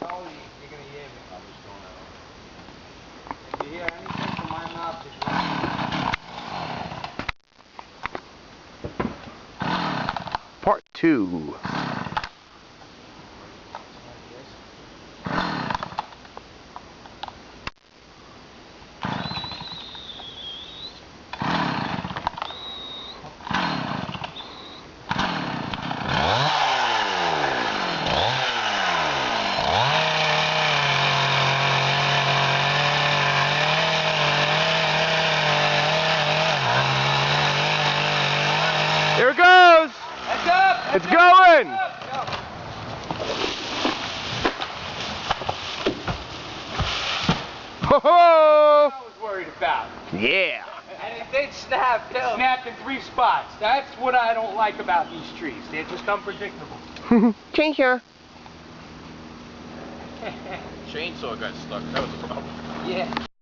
know you're gonna hear me. I'm just doing it. If you hear anything from my mouth, just run. Part 2. Here it goes! Heads up! It's going! Ho ho! I was worried about. Yeah! And it did snap, too. Snapped in 3 spots. That's what I don't like about these trees. They're just unpredictable. Chainsaw. Chainsaw got stuck. That was the problem. Yeah.